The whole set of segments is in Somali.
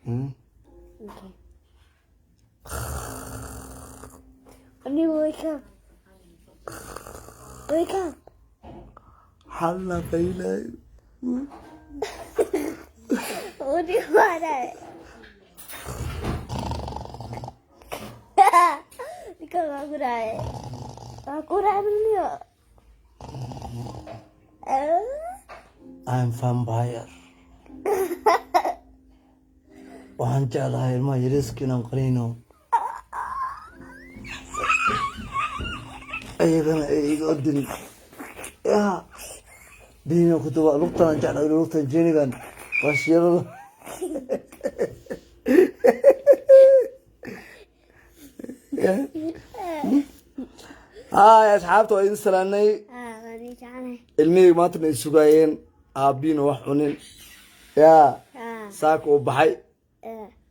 Okay. When you wake up. Wake up. حلا بينا What do you want? Ikaw maguray. Maguray mo niyo. I'm vampire waxaan jeclahay ilmaha yariiska inaan qaniino ayagana ay iga ordin yaa diina ku duba lugtaan jeclahay lugtaan jeenigan waashiyada هاي أصحابته وين سلاني المية ما تني سجاين عابين وحنين يا ساك وبحي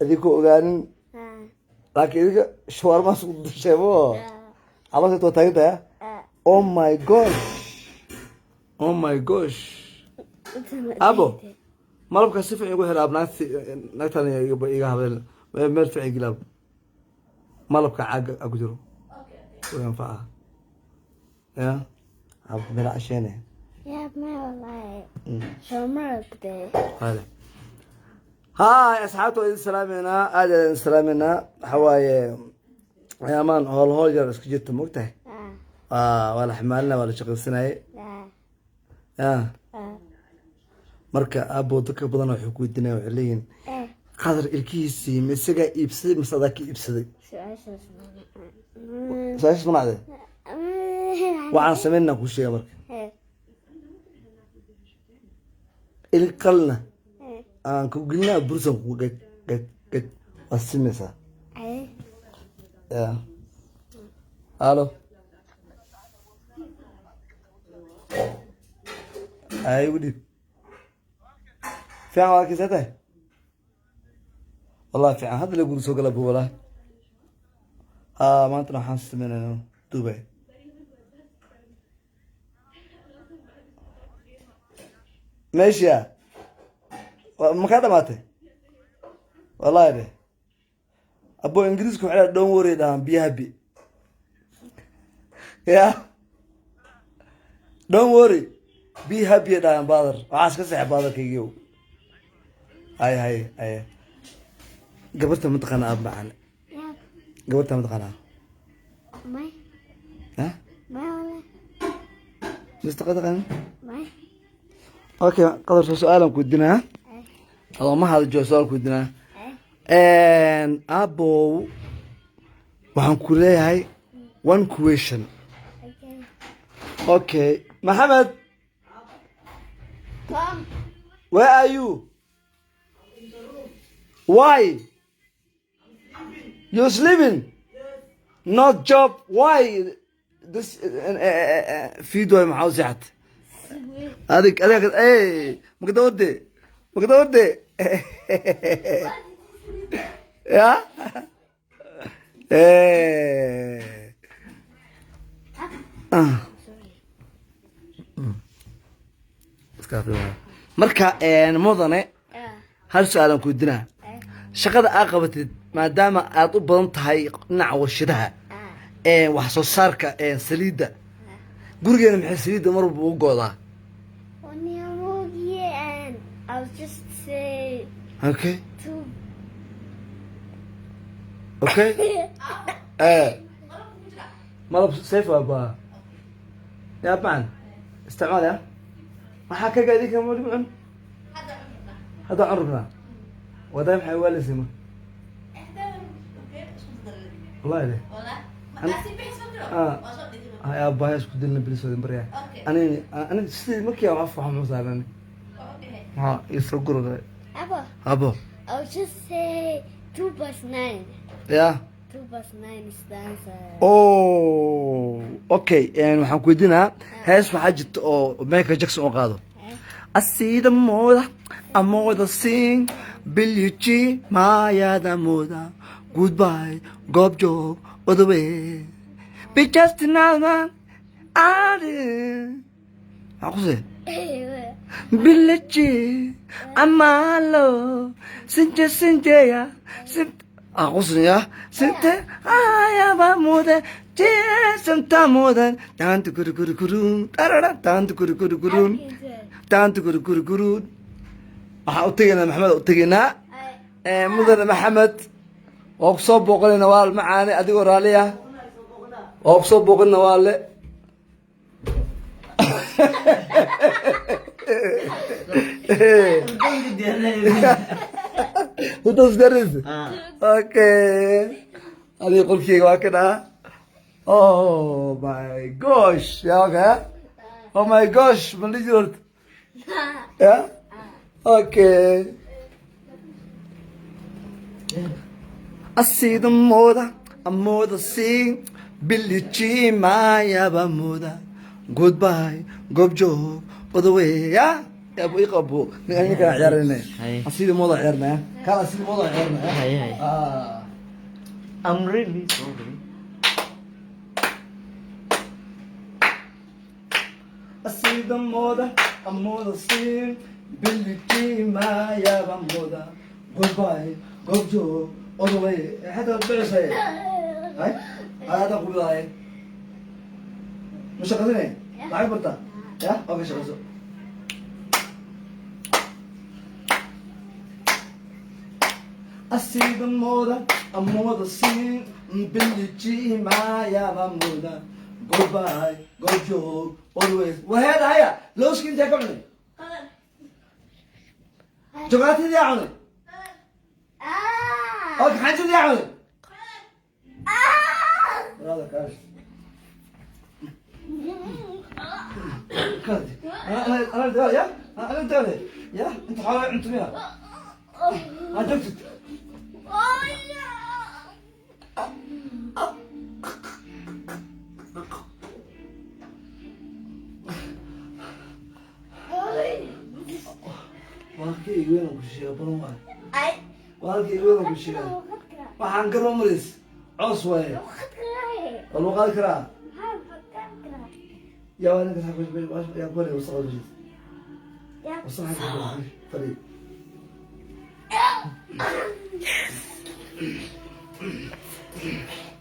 ذيكو أغانين لكن ذيك شوارما سود شباب الله ستوتاي ده oh my gosh oh my gosh أبو ما لو كسيف يقول هلا بنات نتاني يجا هذا مرفع يقلب ما لو كعاق أقدره وينفعها يا عبد بلا عشانه يا ما والله شو مرقدي هلا هاي أصحابته السلامنا أهلا السلامنا حواي يا مان هول جالس كجيت مقته ولا حمالنا ولا شغل سناي مركا أبو دك بدنا وحكوا الدنيا وعلين قدر الكيسي مسجا إبسي مصدق إبسي سايش من هذا وعن سمينا كل شيء مرك القلنا كوجلنا برسم كوجت السمسة يا الو اي ودي في عواك زته والله في هذا اللي يقول سوق الابو والله ما انت حاسس من دبي ماشي ما كذا ماتي والله ده ابو انجليزكم على دون وري دام بي هابي يا دون وري بي هابي دام بادر عاش كسح بادر كيجيو هاي قبرت منطقه اب معنا قبرت منطقه ماي ها ماي والله مستقدقا ماي اوكي قدر سؤالك ودنا هذا ما هذا جو سؤالك ودنا ان ابو waxaan ku leeyahay one question okay Mohammed come where are you why you're sleeping not job why this video معوزعت هذيك ايه مقدودي يا ايه marka mudane hal su'aal aan ku dinaa shaqada aad qabatid maadaama aad u badan tahay dhinaca warshadaha wax soo saarka saliidda gurigeena maxay saliidda mar walba ugu goodaa I'll just say okay two. okay مرة سيف أبا يا بعن استعمالها ما حكى قاعدين كم مرة هذا عربنا ودايم حيوان اسمه والله ليه يا أبا يا سكود لنا بلسوا بريا أنا سيد مكيا وعفوا مثلا ها يسرقوا أبا I'll just say 2 plus 9. يا 2 plus 9 is the answer. Oh, okay. And waxaan ku weydiinaa hees waxaa jirta oo Michael Jackson oo qaado. I see the moda, I'm the sing, Billie Jean, Maya the moda, goodbye, gob job, all the way. Be just another, I did. Ako Bilachi amalo sinja ya sim aku sunya sinte ayaba muda senta muda tantu guru tarara tantu guru tantu guru waxaa u tegaynaa maxamed u tegaynaa mudane maxamed waa ku soo booqanayna waa macaane adigoo raalli ah waa ku soo booqanayna waa le okay adiga qolkeyga waa ka dhaha oh my gosh ya okay oh my gosh ma dhihi jiro horta ya okay asiida mooda amooda sing bilichi mayaba mooda goodbye goobjoog odawe ya abo iqabo ninka ciyaarayna asiida mooda ciyaarna kala asiida mooda ciyaarna I'm really sorry. asiida mooda amooda sing bilichi mayaba mooda goodbye goobjoog odawe hada beesay hay hada qubay مش شغالين معاك برتا يا اوكي شغال أسيد الموضة الموضة الصين باللي تجي معايا بموضة goodbye good job always وهذا هيا لو سكنت يا كمل جواتي دي عمل اوكي حاجة دي عمل هذا كاش انا الدولة يا انا الدولة يا انت حاول انت مين انا جبت والكي وين وشيء بروما والكي وين وشيء waxaan ka rumays cos way wallo qaal kara يا ولد يا بوري وصل جديد وصل فريد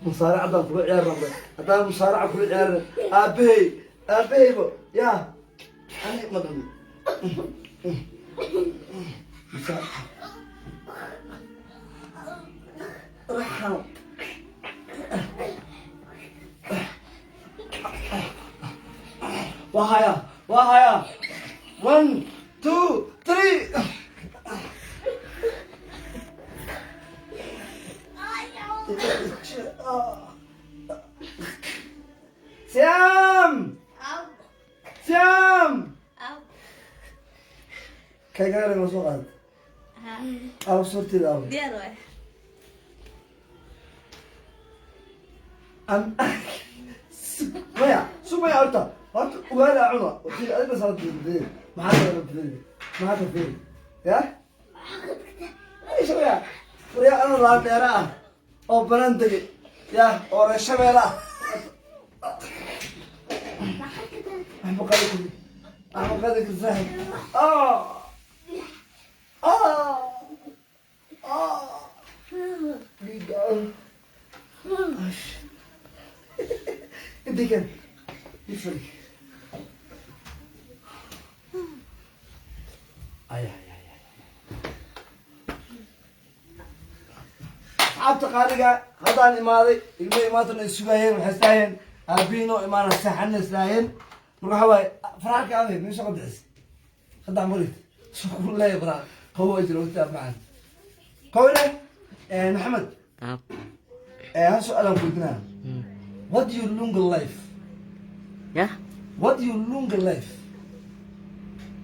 مصارعة عبد كل عيار ربي هذا مصارعة كل عيار أبي بو يا أنا ما دام رحم وهايا 1 2 3 سيام كي قال المسوقات أو صورتي الأول سمية أرتا ولا عمر وفي أنا صارت بالدين ما حدا فين يا إيش ويا أنا راد يا أو بلندقي يا أو رشميلا أحب قدك الزهر انت كان يفرق عبد قارقة هذا إماري إلمي إماتنا السجايين والحساين أبينو إمانا السحن السلاين مرحبا فراك هذه من شغل دعس خدام مريد شكرا الله يبراك هو أجل وكتاب معنا قولي محمد ها سؤال قلنا What do you longer life? Yeah? What do you longer life?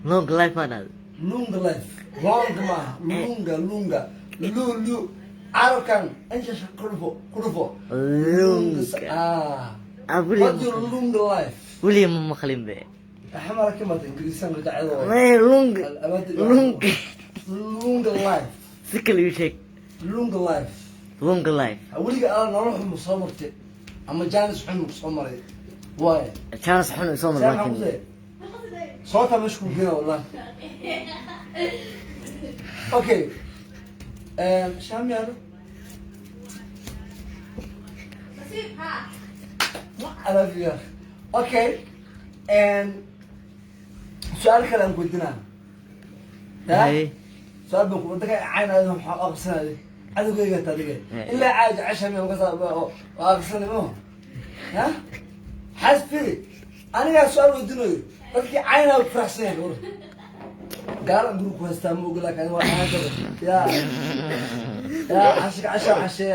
Long life mana? Longer life. Long ma. Longer. Lu. Arokan. Anja kurufo. Longer. What do you longer life? Boleh memaklim be. حمارة كم إنجليزيان قلت عيضة. ما longer life. سكل يشك. longer life. Longer life. أولي أنا نروح مصامرتي. أما جانس حنو مصامري. واي. جانس حنو مصامر لكن. صوتها مش ممكنة والله. اوكي شام يا هذا انا فيها. اوكي سؤال كلام قلتنا هاي سؤال بكم انت عين هذا اغسل هذه هذا قيقة هذه الا عاد عشان يوم اغسل مو ها حاسس فيه انا يا سؤال ودنوي dadkii cayna u faraxsan war gaar group hasta ma ogla kan waa hada ya ashka asha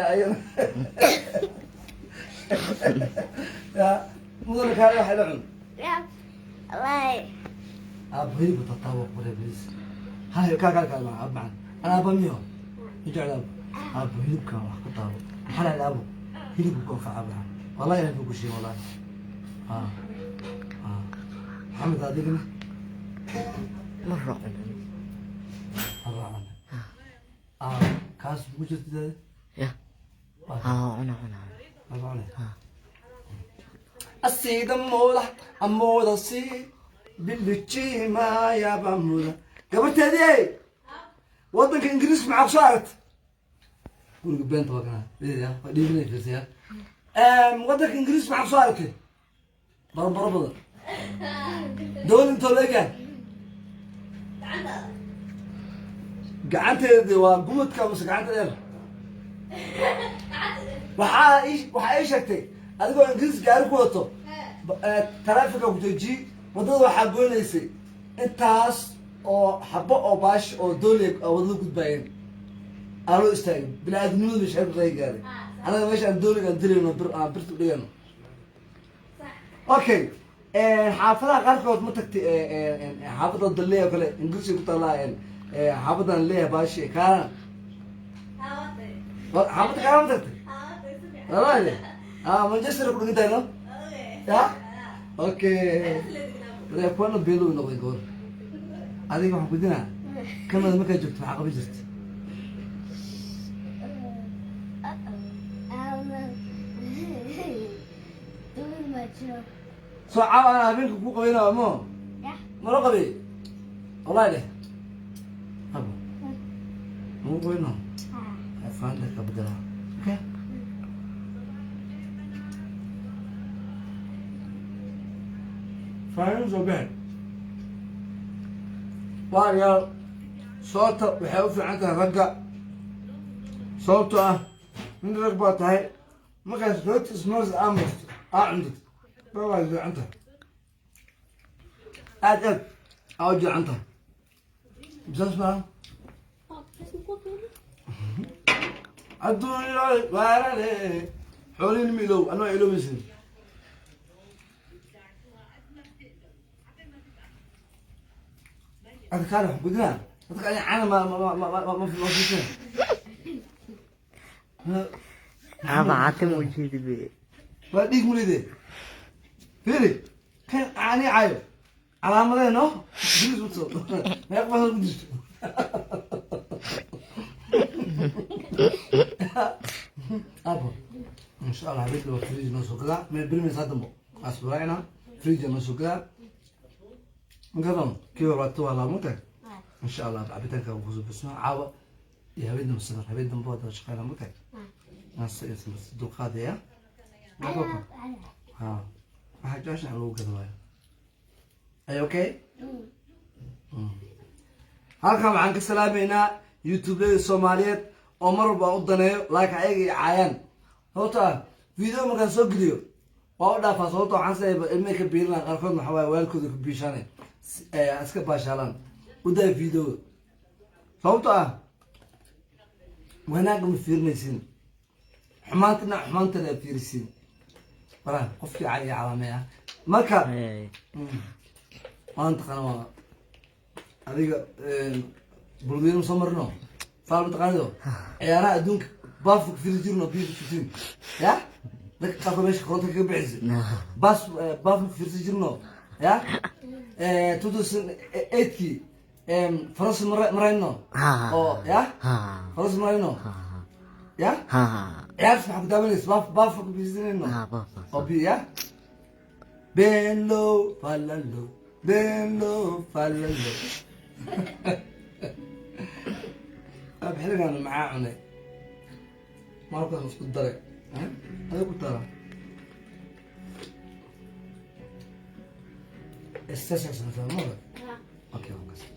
ya mudan ka wax la cun Yeah. Like. abri btatawa qurabis hay ka ma abman ana bamiyo ijala abri ka wax ka taabo xalal abu hilib ku faacaba wallahi ina ku shii wallahi محمد هذيك مرة كاس وجدت ذا يا أنا السيد أمولا السيد باللي ما يا بامولا قبلت هذه وطنك إنجليز مع صارت قول بين طبعا ليه ليه فيها وطنك إنجليز مع صارت ضرب دول انتو لقى قعدت وقمت كمس قعدت يلا waxaa ii sheegtay adigoo ingiriis gaari ku wato taraafika ku jooji wadada waxaa goynaysay intaas oo xabo oo baash oo doole wadada gudbaayeen aan loo istaagin bini-aadamnimada bay shaqeyn laga gaaray anaga meesha aan dooliga aan dilayno aan birta u dhigayno okay xaafadaha qaarkood ma tagtay xaafada dalle oo kale ingiriiska ku taallaa xaafadan leeyahay baashi kaana xaafada kaana ma tagtay والله مانشستر كل كده لا يا اوكي ده كنا بيلو نقول يقول هذيك ما حبينا كم ما كان جبت مع قبل جبت سو انا بينك كو قبينا مو ما لو قبي والله ده ابو مو قبينا فاندك ابدا اوكي فاهم زبان واريال صوته وحيوفي عندها رقع صوته من رقبات هاي ما كانت نوت سموز امس عندك بواجه عندها ادب اوجه عندها بس اسمع الدنيا وارالي حولين ميلو انا يلو مسن هذا كان حبنا هذا أنا ما في شيء أنا عاتم وجهي بي فديك مريدة فيري كان أنا عايب على عمله إنه جلس وصل ما يقبل الجلس أبو إن شاء الله هبيت له فريج نص كذا من بريمي صادمه أسبوعنا فريج نص كذا نقدم كيف رتوا على متى إن شاء الله بعبتك وخذوا بسمع عاوة يا هبيدنا مستمر هبيدنا بود شغالة متى ناس اسم الصدوق هذا يا ها ما حاجة عشان على كذا ويا أي أوكي halkan waxaan ka salaameynaa youtube-yada soomaaliyeed oo mar walba u daneeyo laakiin ayaga cayaan sababta video markaan soo geliyo waa u dhaafaa sababta waxaan saayba ilmay ka biilinaa qaarkood maxaa waaye waalkooda ku biishaanay iska baashaalaan u daa video sababta wanaagga ma fiirinaysin xumaantana fiirisiin bara qofkii cali calaameeya marka waan taqaana waa adiga bulgariin soo marno faal taqaanido ciyaaraha adduunka baafka fiiri jirno biir fiirin ya dadka qaar meesha koronta kaga bixisay baafka fiiri jirno ya 2008kii faras marayno oo ya faras marayno ya ciyaarta maxaa ku daawanaysa baafka fiirsinayno oo bi ya beenlo falalo بينو فللو بحرقنا معاه عني ما أعرف أسكت الدرجة ها هذا قلت ترى استسع سنة مرة أوكي أوكي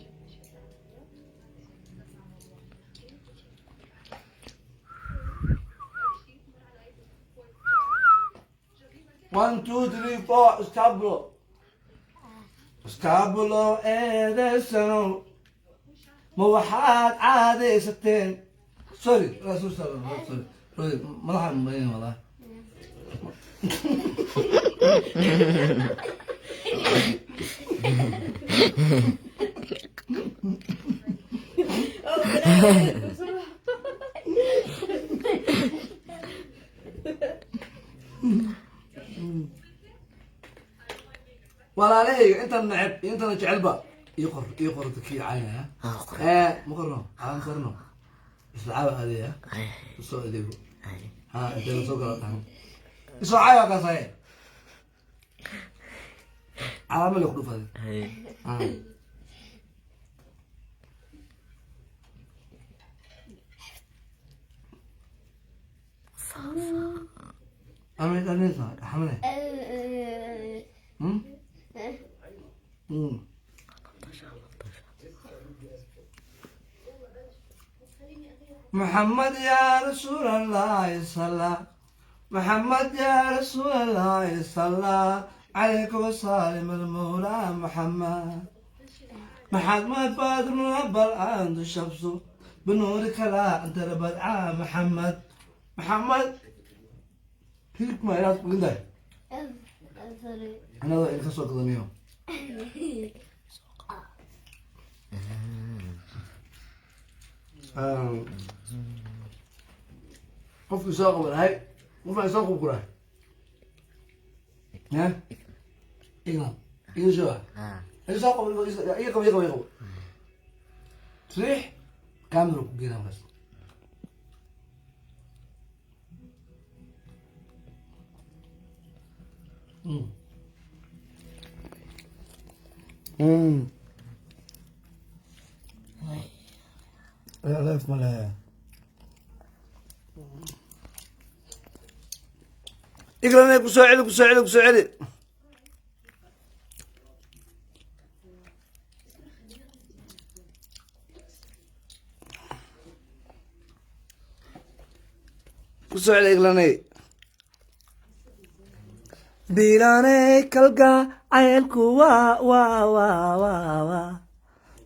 1 2 3 4 اسtablo اسtablo eedeysano ma waxaad caadaysateen sorry rasuul sallallahu sorry madaxa marin walaah walaalahayga intan nacab intana jecelba ii qor dadkii caynaya maqorno aan qorno isla adeeya soo adeego inta soo gala tan isoo caawa ka saay calaamad ku dhufay أنا أنا صار حمله محمد يا رسول الله صلى محمد يا رسول الله صلى عليك وسلم المولى محمد محمد بدر منبر عند الشمس بنورك لا أنت ربع محمد محمد هيك ما يراك بقول أنا ضايع كسر قدميهم قف يساق بالهاي قف يساق بكرة ها إيه إيه شو يساق بالكرة يقوي صحيح كاميرا كبيرة بس لا في مالها اقرا لك وساعدك اقرا بيراني كلقا عيلكو وا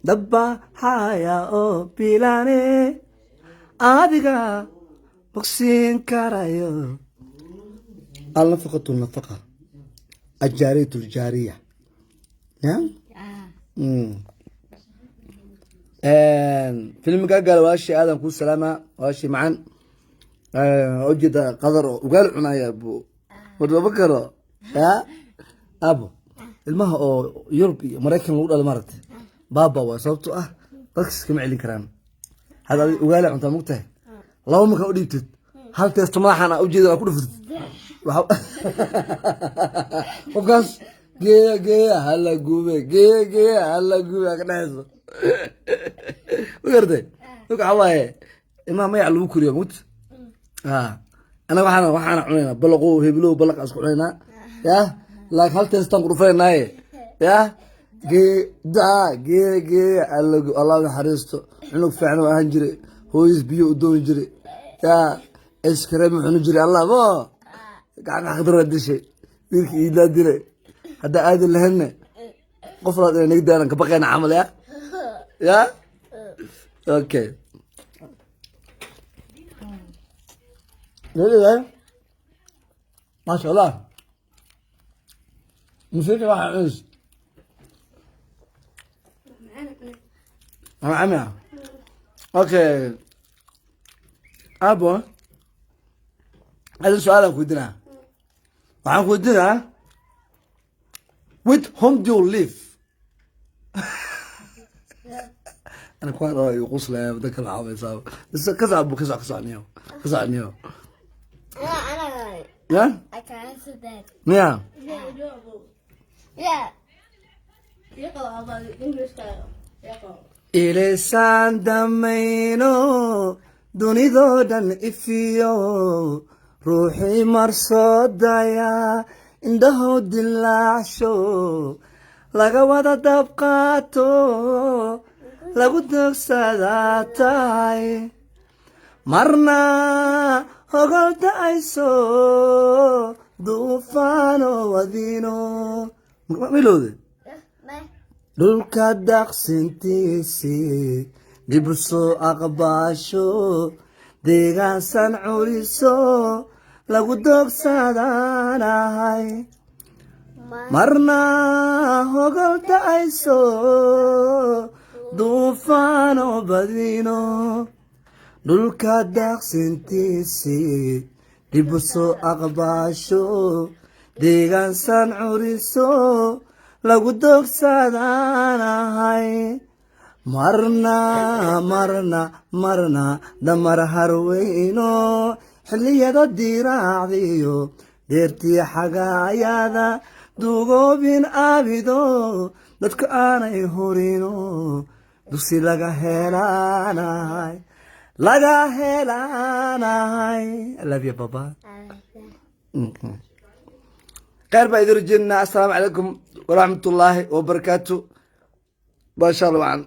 دبا حايا او بيلاني عادقا بقسين كارايو النفقة النفقة الجارية الجارية نعم فيلم قال واشي آدم كل سلامة واشي معا وجد قدر وقال عنايا ابو ودبكر يا ابو المها او يوروبي مريكان لو دال مارت بابا وصوبته dadka kama celin karaan hada ogaala cunta mugtahay laba marka u dhiibtid hal teesto madaxana u jeedo ku dhuftid qofkaas geeya hala gube hala gube ka dhayso weerday uga xawaaye ima ma yaclu kuriyo mut ana waxana cunayna balaqo heblo balaq asku cunayna ya la hal teestan ku dhufaynaay ya الله يحرسته عنق فعنا وهنجري هو يسبيو ودون يجري يا اسكريم ونجري الله ما قاعد اخضر هذا الشيء ديرك ايدا ديري هذا ادي اللي هن قفلت نقدر نبقينا عمل يا اوكي ليه ما شاء الله نسيت واحد عز عمي اوكي ابو هذا سؤالك ودنا معك ودنا with whom do you live انا كنت رايي غسله بدك العاب صار بس كذا ابو كذا نيو انا يا I can answer that. Yeah. Yeah. ilisaan damayno dunidoo dhan ifiyo ruuxii marsoodaya indhahow dilaacsho laga wada dabqaato lagu dogsadaa tahay marna hogol da'ayso duufaano wadino milowde dhulka daaqsintiisii dib u soo aqbaasho deegaansan curiso lagu dogsadanahay marna hogol da'ayso duufaano badino dhulka daaqsintiisii dib u soo aqbaasho deegaansan curiso lagu dogsadanahay marna damar harweyno xilliyada diraacdiyo dheertii xagaayada duugoobin aabido dadka aanay horino dugsi laga helaanahay I love you baba خير بقى يدير الجنة. السلام عليكم ورحمة الله وبركاته. ما شاء الله.